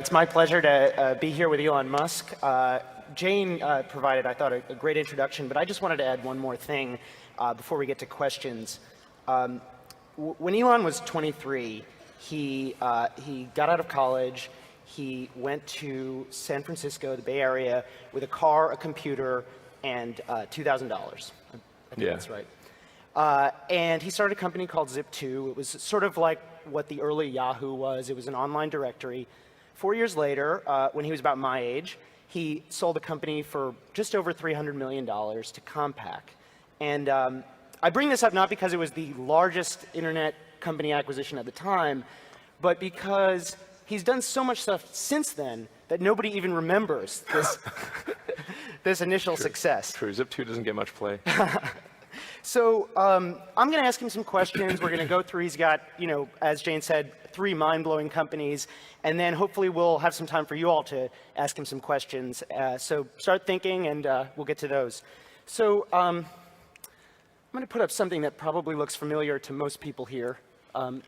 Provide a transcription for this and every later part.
It's my pleasure to be here with Elon Musk. Jane provided, I thought, a great introduction, but I just wanted to add one more thing before we get to questions. When Elon was 23, he got out of college. He went to San Francisco, the Bay Area, with a car, a computer, and $2,000. I think that's right. And he started a company called Zip2. It was sort of like what the early Yahoo was. It was an online directory. 4 years later, when he was about my age, he sold the company for just over $300 million to Compaq. And I bring this up not because it was the largest internet company acquisition at the time, but because he's done so much stuff since then that nobody even remembers this, this initial success. True, Zip2 doesn't get much play. So I'm going to ask him some questions. We're going to go through. He's got, as Jane said, 3 mind-blowing companies. And then hopefully we'll have some time for you all to ask him some questions. So start thinking, and we'll get to those. So I'm going to put up something that probably looks familiar to most people here.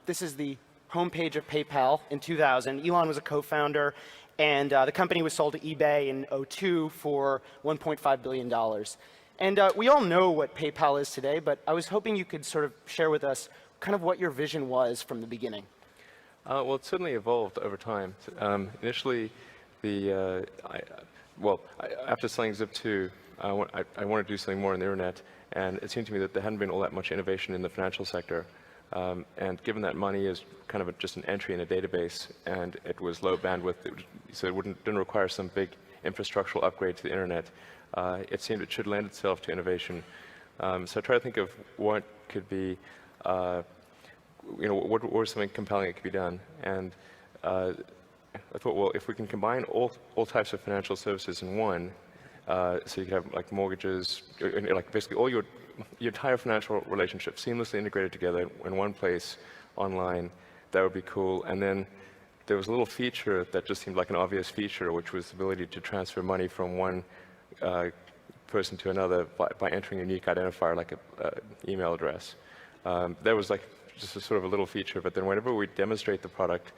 This is the homepage of PayPal in 2000. Elon was a co-founder, and the company was sold to eBay in 2002 for $1.5 billion. And we all know what PayPal is today, but I was hoping you could sort of share with us kind of what your vision was from the beginning. Well, it certainly evolved over time. Initially, after selling Zip2, I wanted to do something more on the internet, and it seemed to me that there hadn't been all that much innovation in the financial sector. And given that money is kind of just an entry in a database, and it was low bandwidth, so it didn't require some big infrastructural upgrade to the internet, it seemed it should lend itself to innovation. So I try to think of what could be, what was something compelling that could be done. And I thought, well, if we can combine all types of financial services in one, so you could have like mortgages, like basically all your entire financial relationship seamlessly integrated together in one place online, that would be cool. And then there was a little feature that just seemed like an obvious feature, which was the ability to transfer money from one person to another by entering a unique identifier like an email address. That was like just a sort of a little feature, but then whenever we demonstrate the product,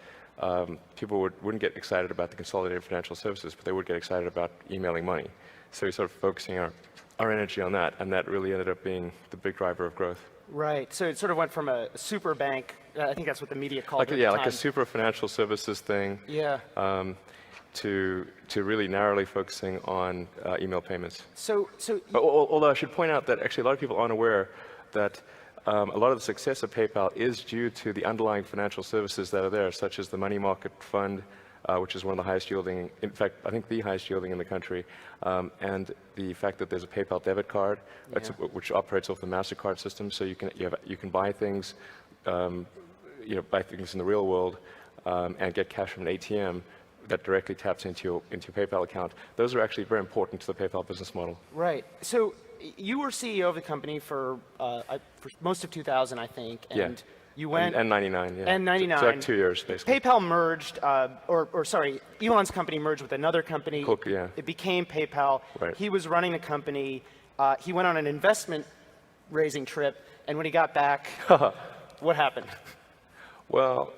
people wouldn't get excited about the consolidated financial services, but they would get excited about emailing money. So we started focusing our energy on that, and that really ended up being the big driver of growth. Right. So it sort of went from a super bank, I think that's what the media called it. Yeah, like a super financial services thing. Yeah. To really narrowly focusing on email payments. But although I should point out that actually a lot of people aren't aware that a lot of the success of PayPal is due to the underlying financial services that are there, such as the money market fund, which is one of the highest yielding, in fact, I think the highest yielding in the country, and the fact that there's a PayPal debit card, which operates off the MasterCard system, so you can buy things, buy things in the real world, and get cash from an ATM that directly taps into your PayPal account. Those are actually very important to the PayPal business model. Right. So you were CEO of the company for most of 2000, I think, and you went... And 99, yeah. And 99. So like 2 years, basically. PayPal merged, sorry, Elon's company merged with another company. Cool, yeah. It became PayPal. Right. He was running the company. He went on an investment raising trip, and when he got back, what happened? Well,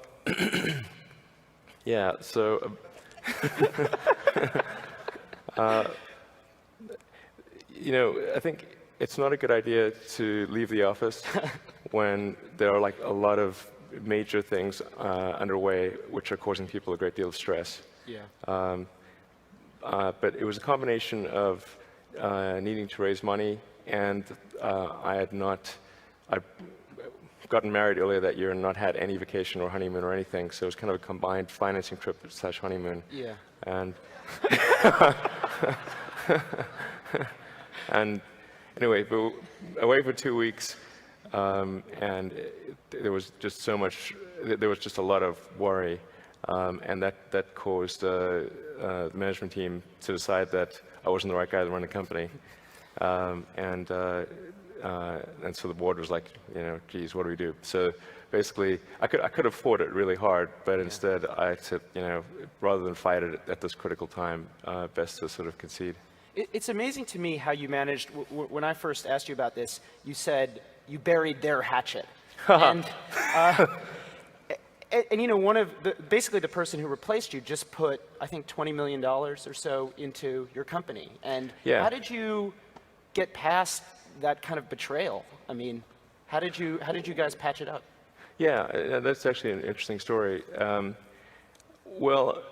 yeah, so... I think it's not a good idea to leave the office when there are like a lot of major things underway which are causing people a great deal of stress. Yeah. But it was a combination of needing to raise money, and I'd gotten married earlier that year and not had any vacation or honeymoon or anything, so it was kind of a combined financing trip / honeymoon. Yeah. And anyway, but away for 2 weeks, and there was just so much. There was just a lot of worry, and that caused the management team to decide that I wasn't the right guy to run the company, and so the board was like, geez, what do we do? So basically, I could have fought it really hard, but instead I said, rather than fight it at this critical time, best to sort of concede. It's amazing to me how you managed, when I first asked you about this, you said you buried their hatchet. And you know, one of basically the person who replaced you just put, I think, $20 million or so into your company. And Yeah. how did you get past that kind of betrayal? I mean, how did you guys patch it up? Yeah, that's actually an interesting story. Well,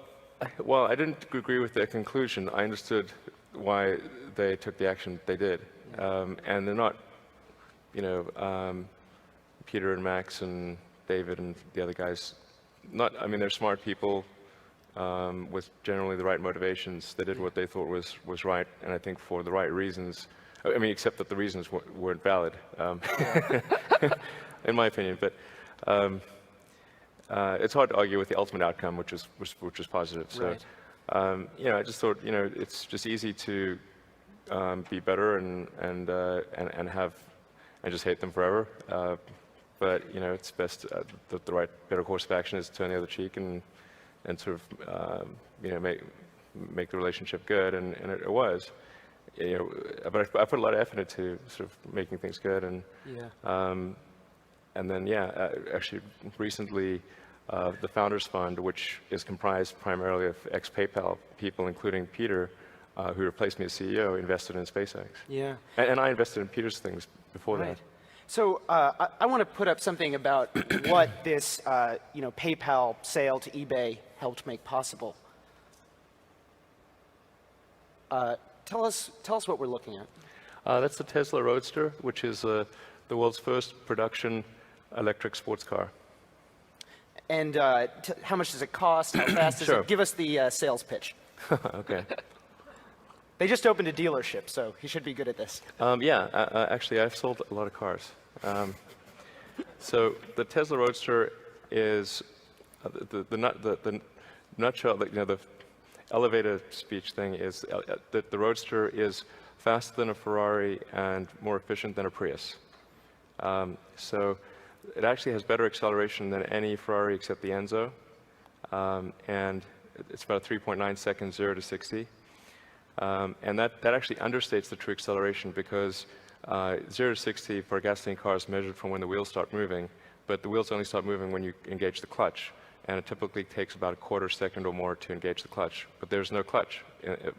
while I didn't agree with their conclusion, I understood why they took the action they did. And they're not, you know, Peter and Max and David and the other guys, I mean, they're smart people with generally the right motivations. They did what they thought was right, and I think for the right reasons. I mean, except that the reasons weren't valid, in my opinion. But it's hard to argue with the ultimate outcome, which was positive. So, Right. you know, I just thought, you know, it's just easy to be better and just hate them forever. But you know, it's best the better course of action is to turn the other cheek and sort of you know, make the relationship good, and it was. You know, but I put a lot of effort into sort of making things good, and then yeah, actually recently the Founders Fund, which is comprised primarily of ex-PayPal people, including Peter, who replaced me as CEO, invested in SpaceX. Yeah. And I invested in Peter's things before Right. that. So I want to put up something about what this you know, PayPal sale to eBay helped make possible. Tell us what we're looking at. That's the Tesla Roadster, which is the world's first production electric sports car. And how much does it cost? How fast is Sure. it? Give us the sales pitch. Okay. They just opened a dealership, so he should be good at this. Yeah, actually, I've sold a lot of cars. So the Tesla Roadster is the nutshell, you know, the elevator speech thing is that the Roadster is faster than a Ferrari and more efficient than a Prius. So it actually has better acceleration than any Ferrari except the Enzo, and it's about 3.9 seconds 0 to 60. And that actually understates the true acceleration because 0 to 60 for a gasoline car is measured from when the wheels start moving, but the wheels only start moving when you engage the clutch, and it typically takes about a quarter second or more to engage the clutch. But there's no clutch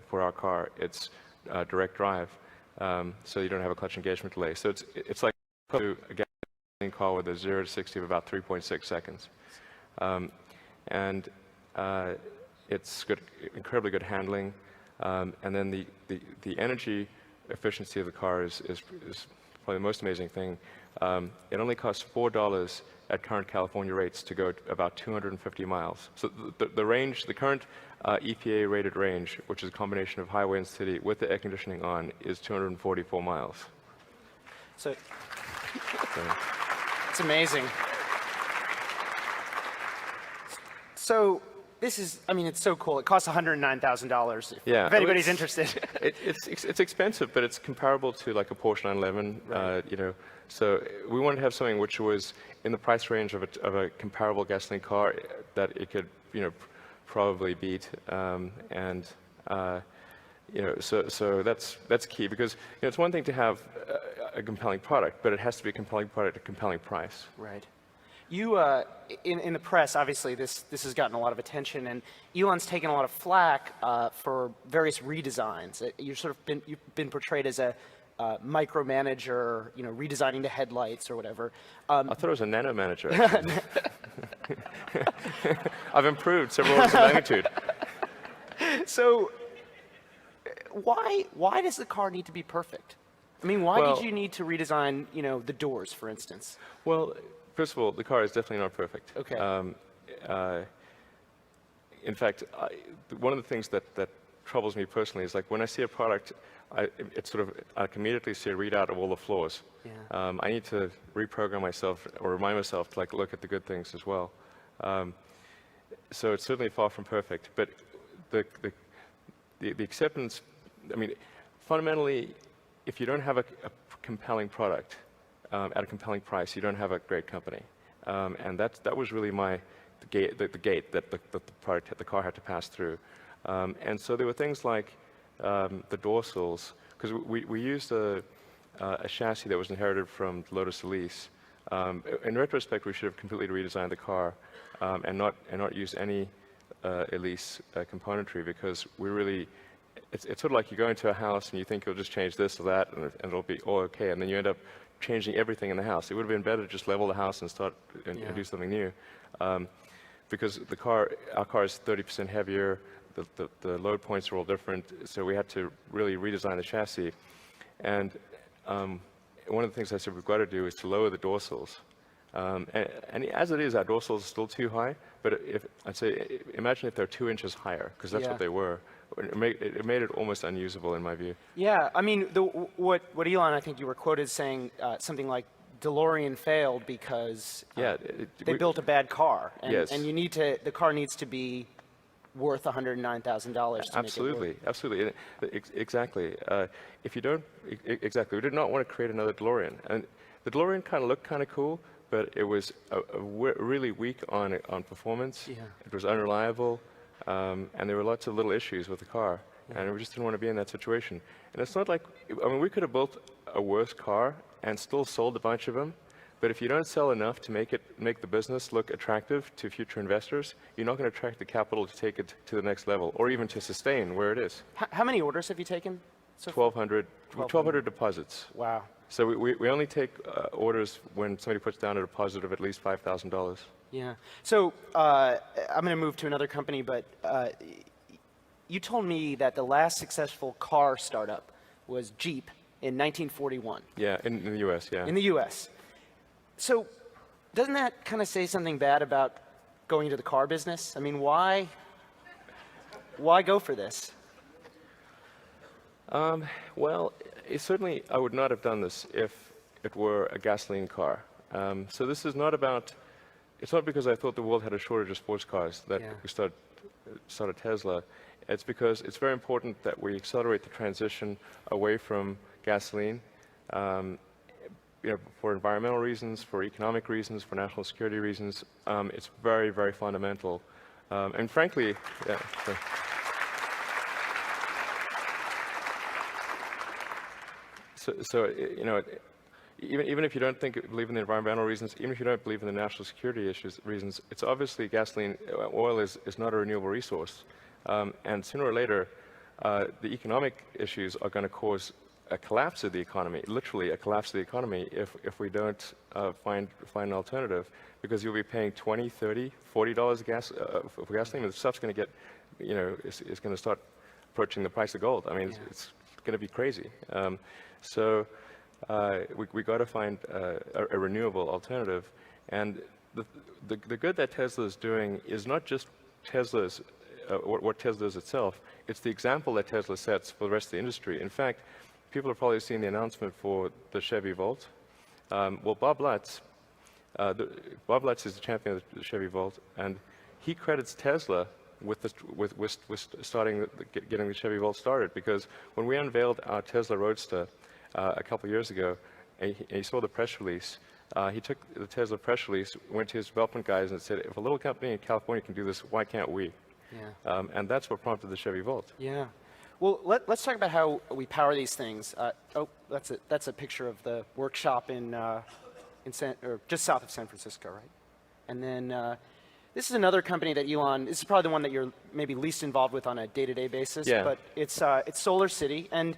for our car. It's direct drive, so you don't have a clutch engagement delay. So it's like a gasoline car with a 0 to 60 of about 3.6 seconds. And it's incredibly good handling. And then the energy efficiency of the car is probably the most amazing thing. It only costs $4 at current California rates to go about 250 miles. So the range, the current EPA rated range, which is a combination of highway and city with the air conditioning on, is 244 miles. So it's amazing. So this is, I mean, it's so cool. It costs $109,000 Yeah, if anybody's interested. It's expensive, but it's comparable to like a Porsche 911. Right. You know, so we wanted to have something which was in the price range of a comparable gasoline car that it could, you know, probably beat. You know, so that's key because, you know, it's one thing to have a compelling product, but it has to be a compelling product at a compelling price. Right. You, in the press, obviously, this has gotten a lot of attention, and Elon's taken a lot of flack for various redesigns. You've been portrayed as a micromanager, you know, redesigning the headlights or whatever. I thought it was a nano manager. I've improved several orders of magnitude. So, why does the car need to be perfect? I mean, why did you need to redesign, you know, the doors, for instance? Well, first of all, the car is definitely not perfect. Okay. In fact, one of the things that troubles me personally is like when I see a product, I can immediately see a readout of all the flaws. Yeah. I need to reprogram myself or remind myself to like look at the good things as well. So it's certainly far from perfect, but the acceptance, I mean, fundamentally, if you don't have a compelling product at a compelling price, you don't have a great company. And that was really the gate that the car had to pass through. And so there were things like the door sills, because we used a chassis that was inherited from Lotus Elise, In retrospect, we should have completely redesigned the car and not use any Elise componentry, because we really, it's sort of like you go into a house and you think you'll just change this or that and it'll be all okay, and then you end up changing everything in the house. It would have been better to just level the house and start and do something new, because our car is 30% heavier. The load points are all different, so we had to really redesign the chassis. And one of the things I said we've got to do is to lower the dorsals. And as it is, our dorsals are still too high, but I'd say, imagine if they're 2 inches higher, because that's what they were. It made it almost unusable, in my view. Yeah, I mean, what Elon, I think you were quoted saying something like, DeLorean failed because they built a bad car, and, and the car needs to be worth $109,000 to absolutely, make it work. Absolutely, exactly. If you don't, exactly, we did not want to create another DeLorean, and the DeLorean kind of looked kind of cool, but it was really weak on performance. Yeah. It was unreliable, and there were lots of little issues with the car, and we just didn't want to be in that situation. And it's not like, I mean, we could have built a worse car and still sold a bunch of them, but if you don't sell enough to make the business look attractive to future investors, you're not going to attract the capital to take it to the next level, or even to sustain where it is. How many orders have you taken? So 1,200 deposits. Wow. So we only take orders when somebody puts down a deposit of at least $5,000. Yeah. So I'm going to move to another company, but you told me that the last successful car startup was Jeep in 1941. Yeah, in the U.S., yeah. In the U.S. So doesn't that kind of say something bad about going into the car business? I mean, why go for this? Well, certainly I would not have done this if it were a gasoline car. So this is not about, it's not because I thought the world had a shortage of sports cars that we started Tesla. It's because it's very important that we accelerate the transition away from gasoline, for environmental reasons, for economic reasons, for national security reasons. It's very, very fundamental. And frankly, So even if you don't believe in the environmental reasons, even if you don't believe in the national security reasons, it's obviously gasoline, oil is not a renewable resource. And sooner or later, the economic issues are going to cause a collapse of the economy, literally a collapse of the economy, if we don't find an alternative, because you'll be paying $20, $30, $40 for gasoline, and the stuff's going to get, it's going to start approaching the price of gold. I mean, it's going to be crazy. So we got to find a renewable alternative, and the good that Tesla is doing is not just Tesla's what Tesla is itself. It's the example that Tesla sets for the rest of the industry. In fact, people have probably seen the announcement for the Chevy Volt. Well, Bob Lutz is the champion of the Chevy Volt, and he credits Tesla with starting getting the Chevy Volt started, because when we unveiled our Tesla Roadster a couple of years ago, and he saw the press release, he took the Tesla press release, went to his development guys and said, if a little company in California can do this, why can't we? Yeah. And that's what prompted the Chevy Volt. Yeah. Well, let's talk about how we power these things. That's a picture of the workshop or just south of San Francisco, right? And then this is another company that Elon, this is probably the one that you're maybe least involved with on a day-to-day basis, but it's Solar City. And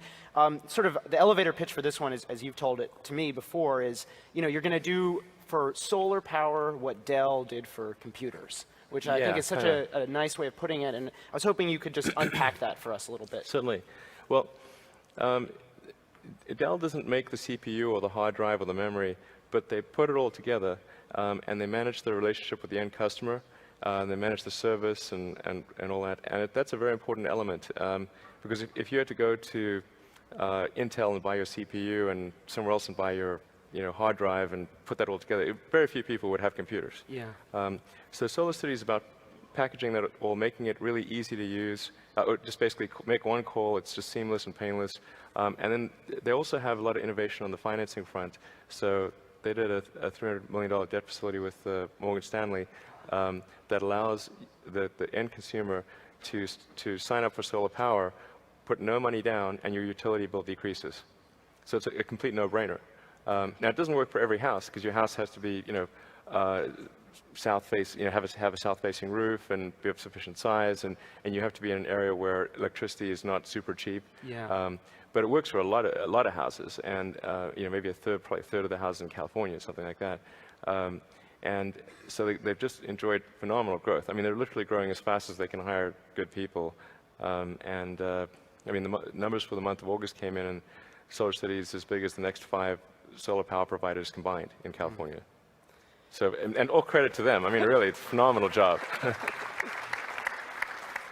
sort of the elevator pitch for this one is, as you've told it to me before, is, you're going to do for solar power what Dell did for computers, which I think is such a nice way of putting it. And I was hoping you could just unpack that for us a little bit. Certainly. Well, Dell doesn't make the CPU or the hard drive or the memory, but they put it all together, and they manage the relationship with the end customer. They manage the service and all that. And that's a very important element, because if you had to go to Intel and buy your CPU and somewhere else and buy your hard drive and put that all together, very few people would have computers. Yeah. So Solar City is about packaging that all, making it really easy to use. Just basically make one call. It's just seamless and painless. And then they also have a lot of innovation on the financing front. So they did a $300 million debt facility with Morgan Stanley that allows the end consumer to sign up for solar power, put no money down, and your utility bill decreases. So it's a complete no-brainer. Now, it doesn't work for every house because your house has to be, south-facing, have a south-facing roof and be of sufficient size, and you have to be in an area where electricity is not super cheap. Yeah. But it works for a lot of houses, and maybe probably a third of the houses in California, something like that. And so they've just enjoyed phenomenal growth. I mean, they're literally growing as fast as they can hire good people. I mean, the numbers for the month of August came in, and Solar City is as big as the next 5 solar power providers combined in California. So, and all credit to them. I mean, really, it's a phenomenal job.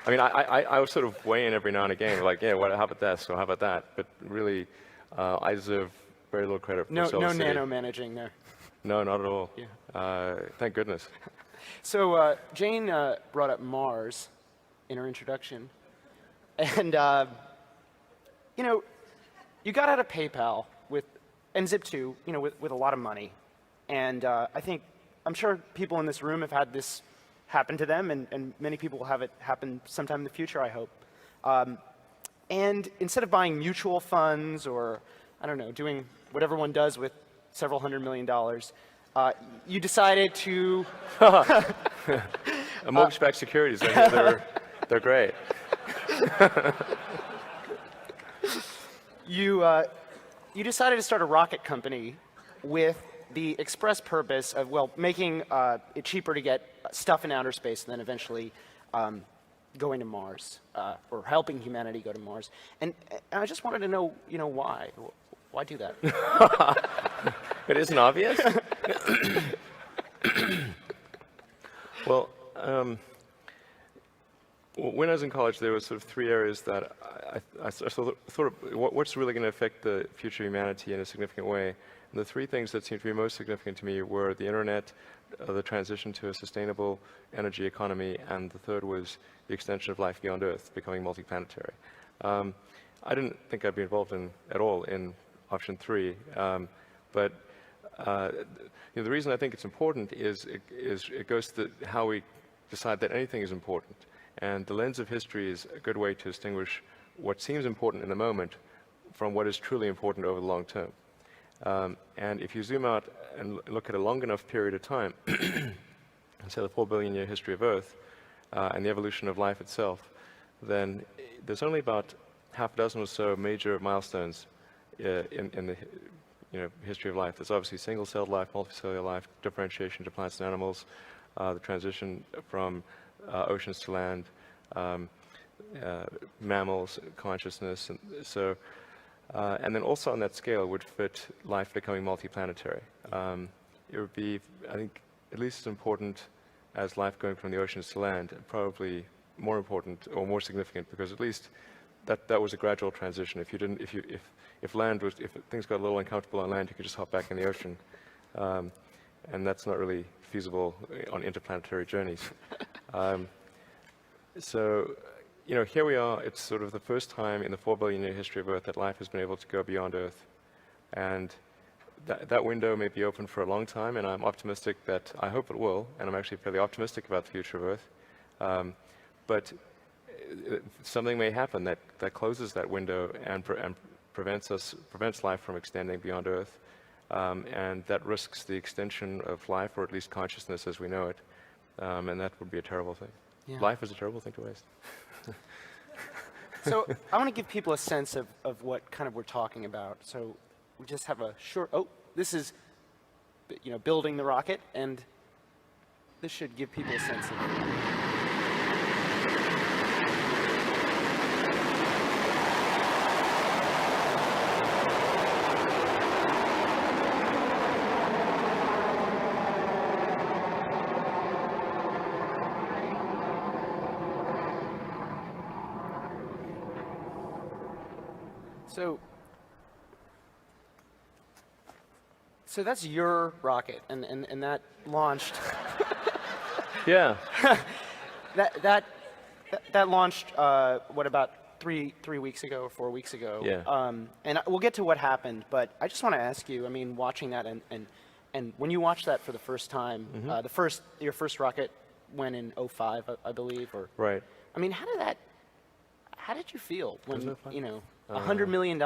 I mean, I was sort of weigh in every now and again, like, yeah, how about this, or how about that? But really, I deserve very little credit for Solar City. No nano-managing there. No, not at all. Yeah. Thank goodness. So Jane brought up Mars in her introduction. And, you got out of PayPal and Zip2, with a lot of money. And I'm sure people in this room have had this happen to them, and many people will have it happen sometime in the future, I hope. And instead of buying mutual funds or, I don't know, doing what one does with several $100 million, you decided to... Mortgage-backed securities, I hear they're great. You decided to start a rocket company with the express purpose of, making it cheaper to get stuff in outer space and then eventually going to Mars, or helping humanity go to Mars. And I just wanted to know, why? Why do that? It isn't obvious? Well, when I was in college, there were sort of 3 areas that I thought of what's really going to affect the future of humanity in a significant way. And the 3 things that seemed to be most significant to me were the internet, the transition to a sustainable energy economy, and the third was the extension of life beyond Earth, becoming multiplanetary. I didn't think I'd be involved at all in option 3, but the reason I think it's important is it goes to how we decide that anything is important. And the lens of history is a good way to distinguish what seems important in the moment from what is truly important over the long term. And if you zoom out and look at a long enough period of time, and say the 4 billion year history of Earth, and the evolution of life itself, then there's only about half a dozen or so major milestones in the history of life. There's obviously single-celled life, multicellular life, differentiation to plants and animals, the transition from oceans to land, mammals, consciousness, and then also on that scale would fit life becoming multiplanetary. It would be, I think, at least as important as life going from the oceans to land, and probably more important or more significant, because at least that was a gradual transition. If things got a little uncomfortable on land, you could just hop back in the ocean, and that's not really feasible on interplanetary journeys. So, here we are. It's sort of the first time in the 4 billion year history of Earth that life has been able to go beyond Earth, and that window may be open for a long time, and I'm optimistic that, I hope it will, and I'm actually fairly optimistic about the future of Earth. But something may happen that closes that window and prevents life from extending beyond Earth, and that risks the extension of life, or at least consciousness as we know it, and that would be a terrible thing. Yeah. Life is a terrible thing to waste. So I want to give people a sense of what kind of we're talking about. So we just have a short, this is, building the rocket, and this should give people a sense of So that's your rocket, and that launched. Yeah. that launched. What, about three weeks ago or 4 weeks ago? Yeah. And we'll get to what happened, but I just want to ask you. I mean, watching that, and when you watched that for the first time, your first rocket went in 2005, I believe, or right. I mean, how did you feel when $100 million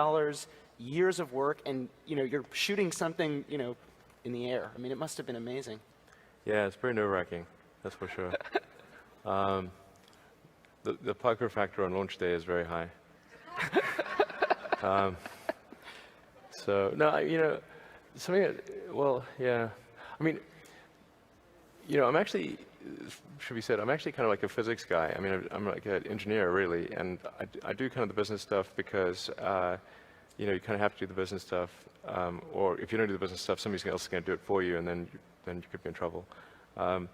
years of work, and you're shooting something in the air. I mean, it must have been amazing. Yeah, it's pretty nerve-wracking, that's for sure. The pucker factor on launch day is very high. So no, something. Well, yeah. I mean, I'm actually, should be said, I'm actually kind of like a physics guy. I mean, I'm like an engineer really, and I do kind of the business stuff because you kind of have to do the business stuff, or if you don't do the business stuff, somebody else is going to do it for you, and then you could be in trouble. I'm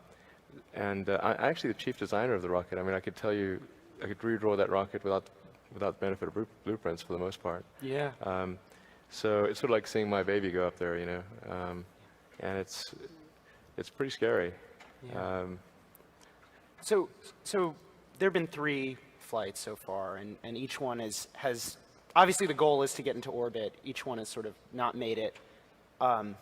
actually the chief designer of the rocket. I mean, I could tell you, I could redraw that rocket without the benefit of blueprints for the most part. Yeah. So it's sort of like seeing my baby go up there, and it's pretty scary. Yeah. So there have been 3 flights so far, and each one has obviously the goal is to get into orbit. Each one has sort of not made it. How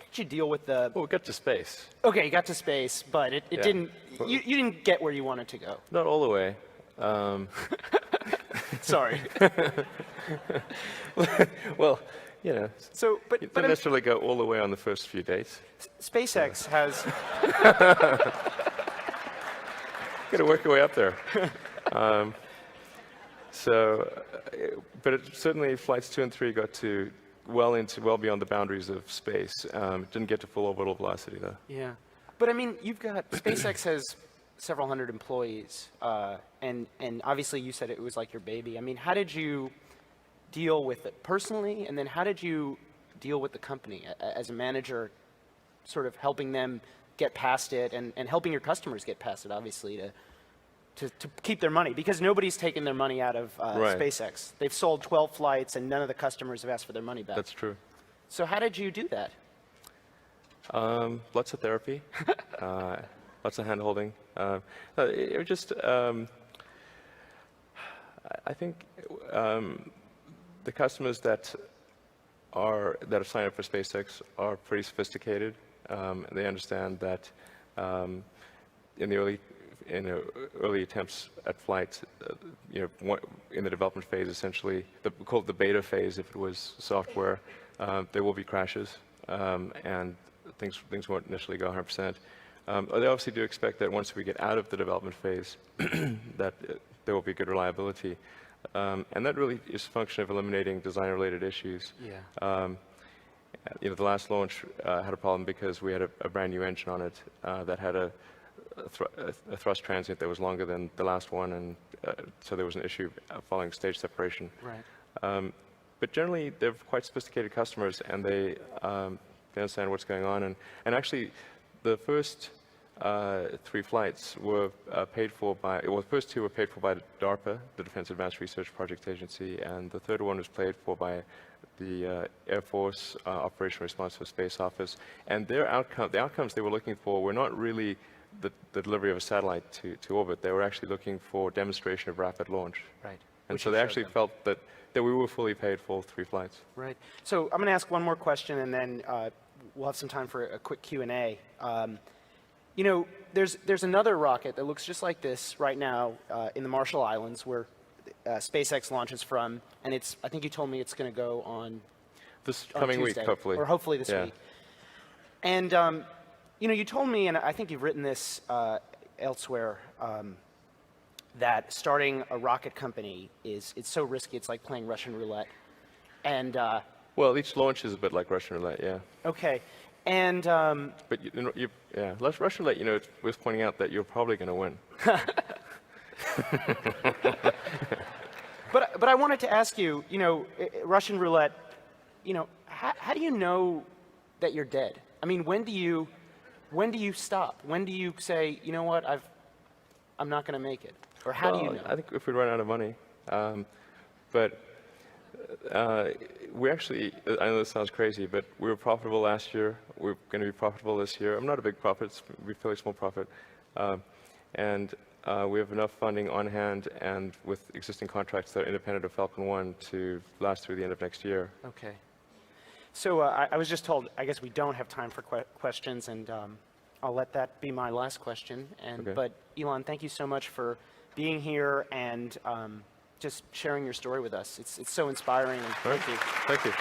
did you deal with the? Well, we got to space. Okay, you got to space, but it Yeah. didn't. You didn't get where you wanted to go. Not all the way. Sorry. Well, So, but you didn't necessarily go all the way on the first few dates. SpaceX has. Got to work your way up there. But it certainly flights 2 and 3 got to well beyond the boundaries of space. Didn't get to full orbital velocity though. Yeah, but I mean, you've got SpaceX has several hundred employees, and obviously you said it was like your baby. I mean, how did you deal with it personally, and then how did you deal with the company as a manager, sort of helping them get past it and helping your customers get past it, obviously, to keep their money, because nobody's taken their money out of Right. SpaceX. They've sold 12 flights and none of the customers have asked for their money back. That's true. So how did you do that? Lots of therapy, lots of hand-holding. It was just, I think the customers that are signed up for SpaceX are pretty sophisticated. They understand that in the early attempts at flight, in the development phase, essentially, we call it the beta phase if it was software, there will be crashes, and things won't initially go 100%. They obviously do expect that once we get out of the development phase, that there will be good reliability. And that really is a function of eliminating design-related issues. Yeah. The last launch had a problem because we had a brand new engine on it that had a thrust transient that was longer than the last one, and so there was an issue following stage separation. Right. But generally, they're quite sophisticated customers, and they understand what's going on. And actually, the first 3 flights were paid for by, well, the first 2 were paid for by DARPA, the Defense Advanced Research Project Agency, and the third one was paid for by the Air Force Operational Responsive Space Office. And the outcomes they were looking for were not really the delivery of a satellite to orbit. They were actually looking for demonstration of rapid launch. Right. And Which so you they showed actually them. felt that we were fully paid for 3 flights. Right. So I'm going to ask one more question, and then we'll have some time for a quick Q&A. There's another rocket that looks just like this right now in the Marshall Islands, where SpaceX launches from, and I think you told me it's going to go on This on coming week, Tuesday, hopefully. or hopefully this Yeah. week. And you told me, and I think you've written this elsewhere, that starting a rocket company it's so risky. It's like playing Russian roulette. And Well, each launch is a bit like Russian roulette, yeah. okay, and But Russian roulette, it's worth pointing out that you're probably going to win. but I wanted to ask you, Russian roulette, how do you know that you're dead? I mean, when do you stop? When do you say, you know what, I'm not going to make it? Or how do you know? I think if we run out of money. But we actually, I know this sounds crazy, but we were profitable last year. We're going to be profitable this year. I'm not a big profit, it's a fairly small profit. And we have enough funding on hand and with existing contracts that are independent of Falcon 1 to last through the end of next year. Okay. So I was just told, I guess we don't have time for questions, and I'll let that be my last question. Okay. But Elon, thank you so much for being here and just sharing your story with us. It's so inspiring, and thank you. Thank you.